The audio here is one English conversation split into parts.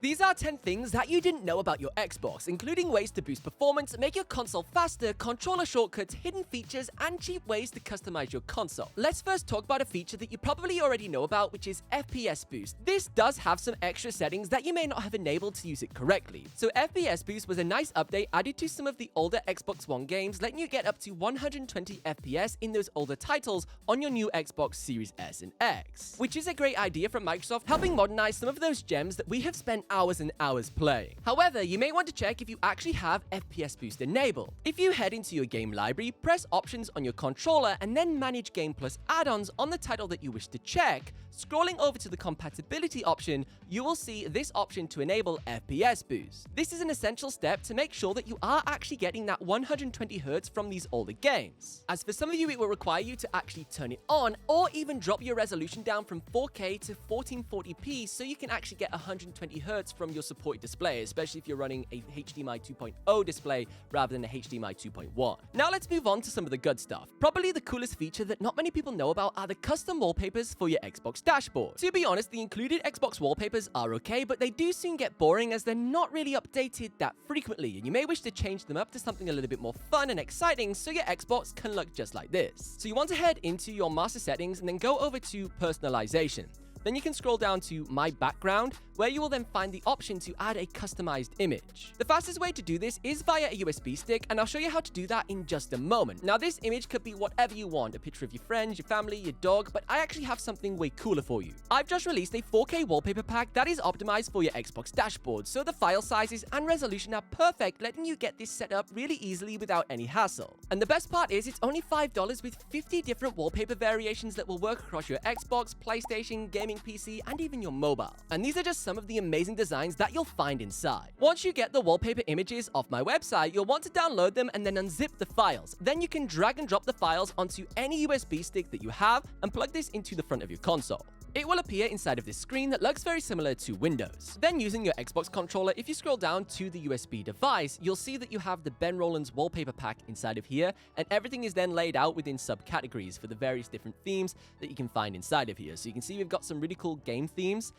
These are 10 things that you didn't know about your Xbox, including ways to boost performance, make your console faster, controller shortcuts, hidden features, and cheap ways to customize your console. Let's first talk about a feature that you probably already know about, which is FPS Boost. This does have some extra settings that you may not have enabled to use it correctly. So FPS Boost was a nice update added to some of the older Xbox One games, letting you get up to 120 FPS in those older titles on your new Xbox Series S and X, which is a great idea from Microsoft, helping modernize some of those gems that we have spent hours and hours playing. However, you may want to check if you actually have FPS Boost enabled. If you head into your game library, press Options on your controller, and then Manage Game Plus add-ons on the title that you wish to check, scrolling over to the compatibility option, you will see this option to enable FPS Boost. This is an essential step to make sure that you are actually getting that 120Hz from these older games. As for some of you, it will require you to actually turn it on, or even drop your resolution down from 4K to 1440p so you can actually get 120Hz from your supported display, especially if you're running a HDMI 2.0 display rather than a HDMI 2.1. Now let's move on to some of the good stuff. Probably the coolest feature that not many people know about are the custom wallpapers for your Xbox dashboard. To be honest, the included Xbox wallpapers are okay, but they do soon get boring as they're not really updated that frequently, and you may wish to change them up to something a little bit more fun and exciting so your Xbox can look just like this. So you want to head into your master settings and then go over to personalization. Then you can scroll down to My Background, where you will then find the option to add a customized image. The fastest way to do this is via a USB stick, and I'll show you how to do that in just a moment. Now, this image could be whatever you want, a picture of your friends, your family, your dog, but I actually have something way cooler for you. I've just released a 4K wallpaper pack that is optimized for your Xbox dashboard, so the file sizes and resolution are perfect, letting you get this set up really easily without any hassle. And the best part is it's only $5 with 50 different wallpaper variations that will work across your Xbox, PlayStation, gaming PC, and even your mobile. And these are just some of the amazing designs that you'll find inside. Once you get the wallpaper images off my website, you'll want to download them and then unzip the files. Then you can drag and drop the files onto any USB stick that you have and plug this into the front of your console. It will appear inside of this screen that looks very similar to Windows. Then using your Xbox controller, if you scroll down to the USB device, you'll see that you have the Rowlands wallpaper pack inside of here, and everything is then laid out within subcategories for the various different themes that you can find inside of here. So you can see we've got some really cool game themes,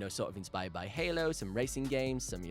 sort of inspired by Halo, some racing games, some,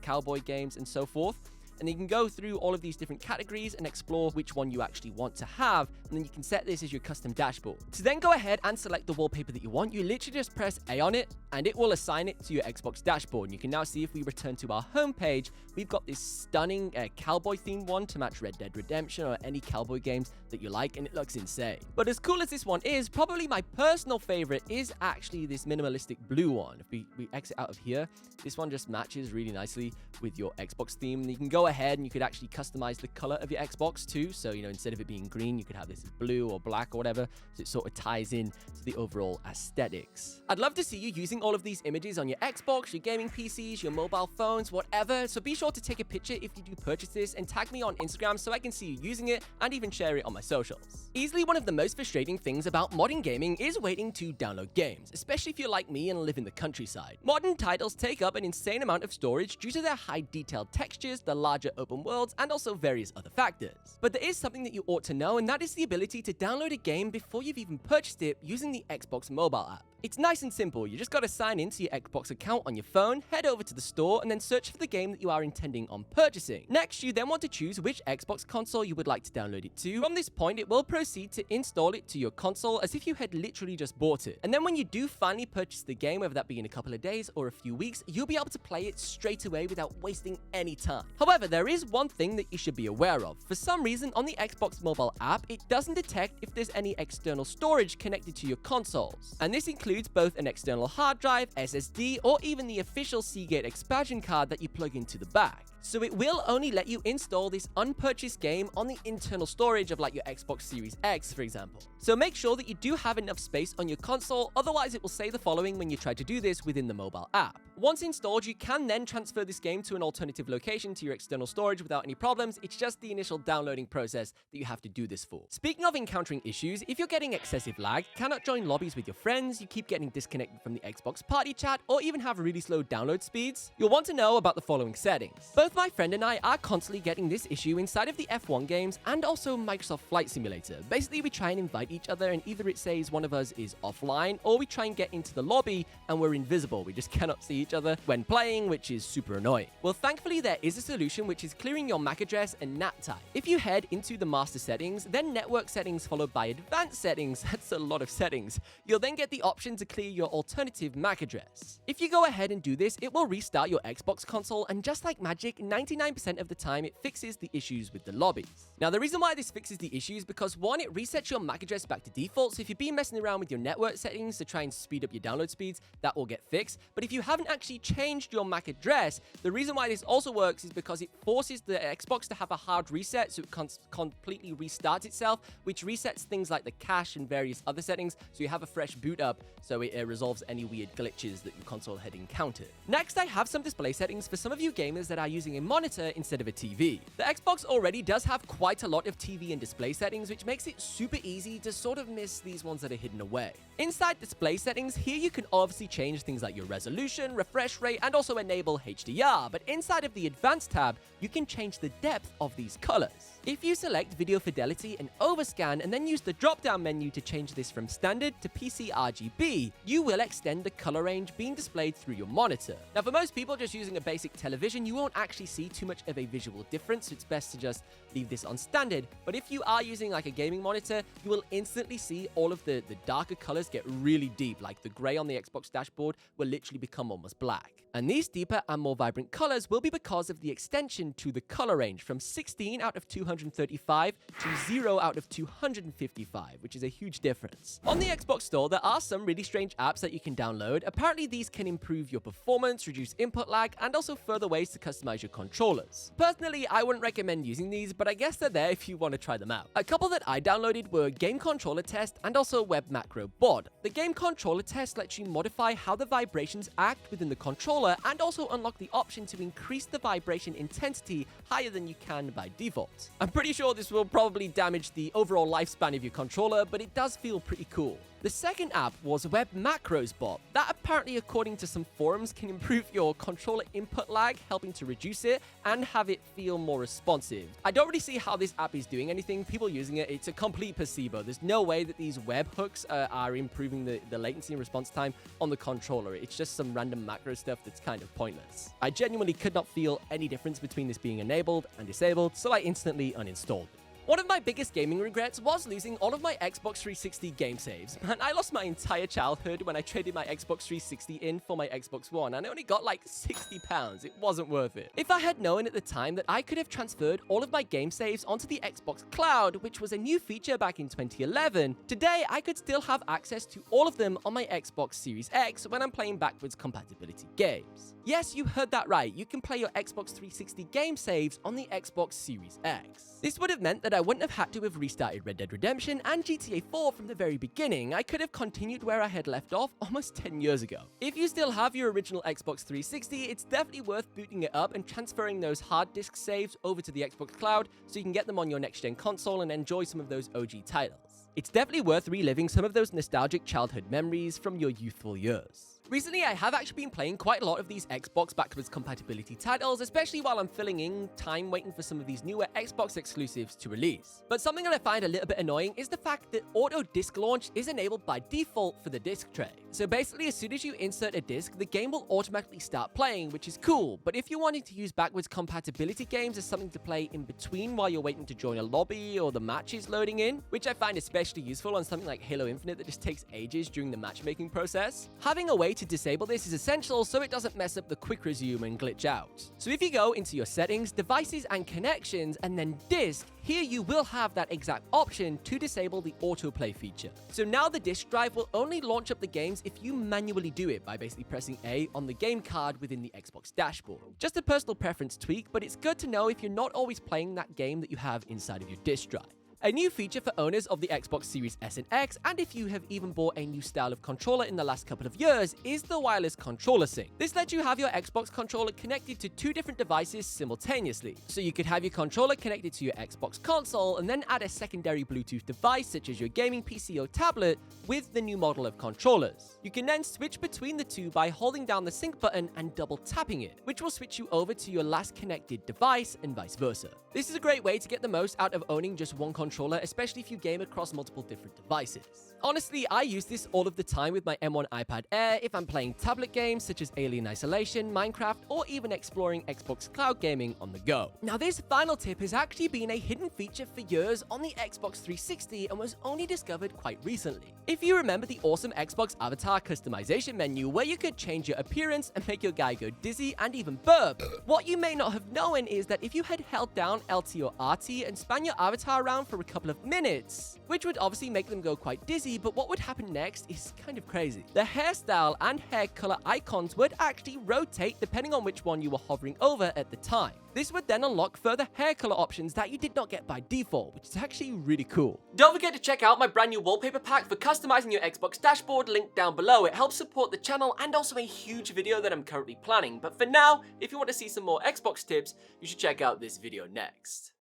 cowboy games, and so forth. And you can go through all of these different categories and explore which one you actually want to have, and then you can set this as your custom dashboard. To then go ahead and select the wallpaper that you want, you literally just press A on it, and it will assign it to your Xbox dashboard. And you can now see if we return to our home page, we've got this stunning cowboy themed one to match Red Dead Redemption or any cowboy games that you like, and it looks insane. But as cool as this one is, probably my personal favorite is actually this minimalistic blue one. If we exit out of here, this one just matches really nicely with your Xbox theme. And you can go ahead and you could actually customize the color of your Xbox too. So, instead of it being green, you could have this as blue or black or whatever. So it sort of ties in to the overall aesthetics. I'd love to see you using all of these images on your Xbox, your gaming PCs, your mobile phones, whatever. So be sure to take a picture if you do purchase this and tag me on Instagram so I can see you using it and even share it on my socials. Easily one of the most frustrating things about modern gaming is waiting to download games, especially if you're like me and live in the countryside. Modern titles take up an insane amount of storage due to their high detailed textures, the larger open worlds, and also various other factors. But there is something that you ought to know, and that is the ability to download a game before you've even purchased it using the Xbox mobile app. It's nice and simple. You just got to sign into your Xbox account on your phone, head over to the store, and then search for the game that you are intending on purchasing. Next, you then want to choose which Xbox console you would like to download it to. From this point, it will proceed to install it to your console as if you had literally just bought it. And then when you do finally purchase the game, whether that be in a couple of days or a few weeks, you'll be able to play it straight away without wasting any time. However, there is one thing that you should be aware of. For some reason, on the Xbox mobile app, it doesn't detect if there's any external storage connected to your consoles. And this includes both an external hard drive, SSD, or even the official Seagate expansion card that you plug into the back. So it will only let you install this unpurchased game on the internal storage of like your Xbox Series X, for example. So make sure that you do have enough space on your console, otherwise it will say the following when you try to do this within the mobile app. Once installed, you can then transfer this game to an alternative location to your external storage without any problems. It's just the initial downloading process that you have to do this for. Speaking of encountering issues, if you're getting excessive lag, cannot join lobbies with your friends, you keep keep getting disconnected from the Xbox party chat or even have really slow download speeds, you'll want to know about the following settings. Both my friend and I are constantly getting this issue inside of the F1 games and also Microsoft Flight Simulator. Basically, we try and invite each other and either it says one of us is offline or we try and get into the lobby and we're invisible. We just cannot see each other when playing, which is super annoying. Well, thankfully, there is a solution which is clearing your MAC address and NAT type. If you head into the master settings, then network settings followed by advanced settings, that's a lot of settings, you'll then get the option to clear your alternative MAC address. If you go ahead and do this, it will restart your Xbox console, and just like magic, 99% of the time it fixes the issues with the lobbies. Now, the reason why this fixes the issue is because one, it resets your MAC address back to default, so if you've been messing around with your network settings to try and speed up your download speeds, that will get fixed. But if you haven't actually changed your MAC address, the reason why this also works is because it forces the Xbox to have a hard reset, so it completely restarts itself, which resets things like the cache and various other settings, so you have a fresh boot up, so it resolves any weird glitches that your console had encountered. Next, I have some display settings for some of you gamers that are using a monitor instead of a TV. The Xbox already does have quite a lot of TV and display settings, which makes it super easy to sort of miss these ones that are hidden away. Inside display settings, here you can obviously change things like your resolution, refresh rate, and also enable HDR, but inside of the advanced tab, you can change the depth of these colors. If you select video fidelity and overscan and then use the drop-down menu to change this from standard to PC RGB, you will extend the color range being displayed through your monitor. Now, for most people just using a basic television, you won't actually see too much of a visual difference, so it's best to just leave this on standard. But if you are using like a gaming monitor, you will instantly see all of the darker colors get really deep, like the gray on the Xbox dashboard will literally become almost black. And these deeper and more vibrant colors will be because of the extension to the color range from 16 out of 235 to 0 out of 255, which is a huge difference. On the Xbox Store, there are some really strange apps that you can download. Apparently, these can improve your performance, reduce input lag, and also further ways to customize your controllers. Personally, I wouldn't recommend using these, but I guess they're there if you want to try them out. A couple that I downloaded were Game Controller Test and also Web Macro Bod. The Game Controller Test lets you modify how the vibrations act within the controller and also unlock the option to increase the vibration intensity higher than you can by default. I'm pretty sure this will probably damage the overall lifespan of your controller, but it does feel pretty cool. The second app was Web Macros Bot. That apparently, according to some forums, can improve your controller input lag, helping to reduce it and have it feel more responsive. I don't really see how this app is doing anything. People using it, it's a complete placebo. There's no way that these web hooks are improving the latency and response time on the controller. It's just some random macro stuff that's kind of pointless. I genuinely could not feel any difference between this being enabled and disabled, so I instantly uninstalled it. One of my biggest gaming regrets was losing all of my Xbox 360 game saves. And I lost my entire childhood when I traded my Xbox 360 in for my Xbox One, and I only got like £60. It wasn't worth it. If I had known at the time that I could have transferred all of my game saves onto the Xbox Cloud, which was a new feature back in 2011, today I could still have access to all of them on my Xbox Series X when I'm playing backwards compatibility games. Yes, you heard that right. You can play your Xbox 360 game saves on the Xbox Series X. This would have meant that I wouldn't have had to have restarted Red Dead Redemption and GTA 4 from the very beginning. I could have continued where I had left off almost 10 years ago. If you still have your original Xbox 360, it's definitely worth booting it up and transferring those hard disk saves over to the Xbox Cloud so you can get them on your next-gen console and enjoy some of those OG titles. It's definitely worth reliving some of those nostalgic childhood memories from your youthful years. Recently, I have actually been playing quite a lot of these Xbox backwards compatibility titles, especially while I'm filling in time waiting for some of these newer Xbox exclusives to release. But something that I find a little bit annoying is the fact that auto disc launch is enabled by default for the disc tray. So basically, as soon as you insert a disc, the game will automatically start playing, which is cool. But if you're wanting to use backwards compatibility games as something to play in between while you're waiting to join a lobby or the match is loading in, which I find especially useful on something like Halo Infinite that just takes ages during the matchmaking process, having a way to disable this is essential so it doesn't mess up the quick resume and glitch out. So if you go into your settings, devices and connections, and then disk, here you will have that exact option to disable the autoplay feature. So now the disk drive will only launch up the games if you manually do it by basically pressing A on the game card within the Xbox dashboard. Just a personal preference tweak, but it's good to know if you're not always playing that game that you have inside of your disk drive. A new feature for owners of the Xbox Series S and X, and if you have even bought a new style of controller in the last couple of years, is the wireless controller sync. This lets you have your Xbox controller connected to two different devices simultaneously. So you could have your controller connected to your Xbox console and then add a secondary Bluetooth device such as your gaming PC or tablet with the new model of controllers. You can then switch between the two by holding down the sync button and double tapping it, which will switch you over to your last connected device and vice versa. This is a great way to get the most out of owning just one controller, especially if you game across multiple different devices. Honestly, I use this all of the time with my M1 iPad Air if I'm playing tablet games such as Alien Isolation, Minecraft, or even exploring Xbox cloud gaming on the go. Now, this final tip has actually been a hidden feature for years on the Xbox 360 and was only discovered quite recently. If you remember the awesome Xbox avatar customization menu where you could change your appearance and make your guy go dizzy and even burp, what you may not have known is that if you had held down LT or RT and span your avatar around for a couple of minutes, which would obviously make them go quite dizzy, but what would happen next is kind of crazy. The hairstyle and hair color icons would actually rotate depending on which one you were hovering over at the time. This would then unlock further hair color options that you did not get by default, which is actually really cool. Don't forget to check out my brand new wallpaper pack for customizing your Xbox dashboard, link down below. It helps support the channel and also a huge video that I'm currently planning. But for now, if you want to see some more Xbox tips, you should check out this video next.